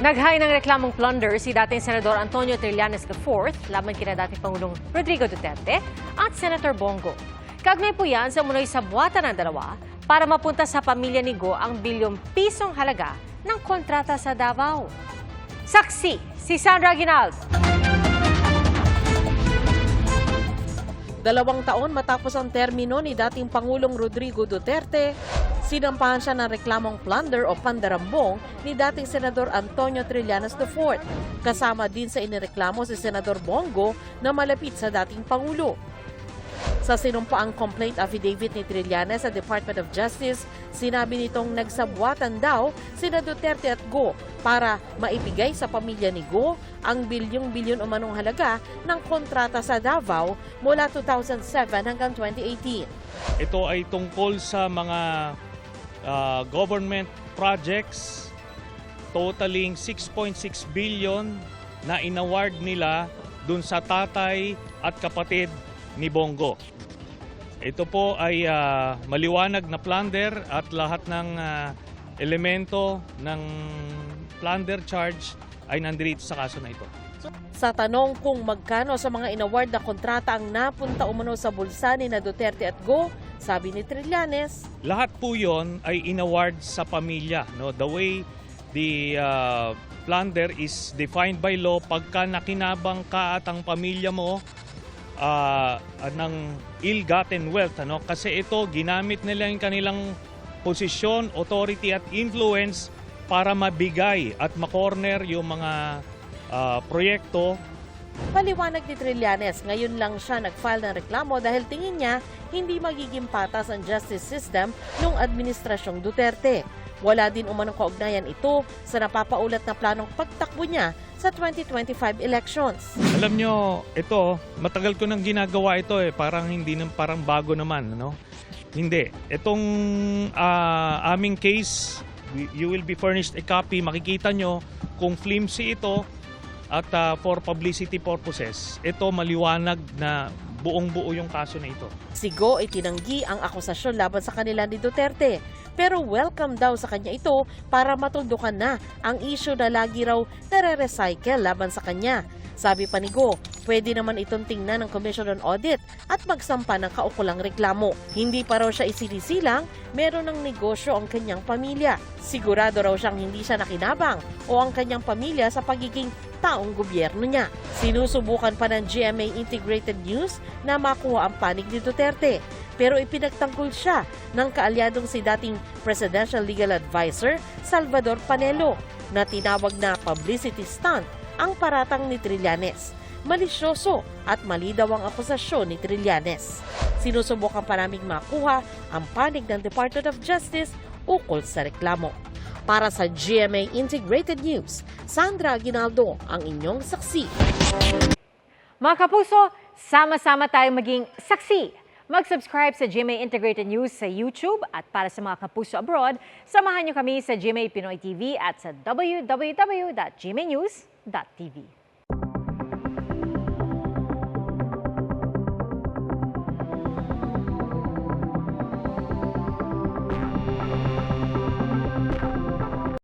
Naghain ng reklamong plunder si dating Senador Antonio Trillanes IV laban kina dating Pangulong Rodrigo Duterte at Senator Bongo. Kaugnay po yan sa munoy sa buwatan ng dalawa para mapunta sa pamilya ni Go ang bilyong pisong halaga ng kontrata sa Davao. Saksi si Sandra Aguinaldo. 2 taon matapos ang termino ni dating Pangulong Rodrigo Duterte, sinampahan siya ng reklamong plunder o pandarambong ni dating Senador Antonio Trillanes IV. Kasama din sa inireklamo si Senador Bongo na malapit sa dating Pangulo. Sa sinumpaang complaint affidavit ni Trillanes sa Department of Justice, sinabi nitong nagsabuatan daw sina Duterte at Go para maibigay sa pamilya ni Go ang bilyong-bilyon umanong halaga ng kontrata sa Davao mula 2007 hanggang 2018. Ito ay tungkol sa mga government projects totaling 6.6 billion na inaward nila dun sa tatay at kapatid ni Bongo. Ito po ay maliwanag na plunder at lahat ng elemento ng plunder charge ay nandito sa kaso na ito. Sa tanong kung magkano sa mga inaward na kontrata ang napunta umano sa bulsa ni na Duterte at Go, sabi ni Trillanes, lahat po yon ay inaward sa pamilya. No? The way the plunder is defined by law, pagka nakinabang ka at ang pamilya mo ng ill-gotten wealth. Ano? Kasi ito, ginamit nila yung kanilang posisyon, authority at influence para mabigay at makorner yung mga proyekto. Paliwanag ni Trillanes, ngayon lang siya nag-file ng reklamo dahil tingin niya hindi magiging patas ang justice system ng administrasyong Duterte. Wala din umanong kaugnayan ito sa napapaulat na planong pagtakbo niya sa 2025 elections. Alam nyo, ito, matagal ko nang ginagawa ito parang hindi parang bago naman, ano? Hindi. Itong aming case, you will be furnished a copy. Makikita nyo kung flimsy ito at for publicity purposes. Ito maliwanag na buong-buo yung kaso na ito. Si Go ay tinanggi ang akusasyon laban sa kanila ni Duterte. Pero welcome daw sa kanya ito para matuldukan na ang issue na lagi raw nare-recycle laban sa kanya. Sabi pa ni Go, pwede naman itong tingnan ng Commission on Audit at magsampa ng kaukulang reklamo. Hindi pa raw siya isinisilang, meron ng negosyo ang kanyang pamilya. Sigurado raw siyang hindi siya nakinabang o ang kanyang pamilya sa pagiging taong gobyerno niya. Sinusubukan pa ng GMA Integrated News na makuha ang panig ni Duterte. Pero ipinagtanggol siya ng kaalyadong si dating Presidential Legal Advisor Salvador Panelo na tinawag na publicity stunt ang paratang ni Trillanes. Malisyoso at mali daw ang akusasyon ni Trillanes. Sinusubukan pa naming makuha ang panig ng Department of Justice ukol sa reklamo. Para sa GMA Integrated News, Sandra Aguinaldo ang inyong saksi. Mga kapuso, sama-sama tayong maging saksi. Mag-subscribe sa GMA Integrated News sa YouTube at para sa mga kapuso abroad, samahan niyo kami sa GMA Pinoy TV at sa www.gmanews.tv.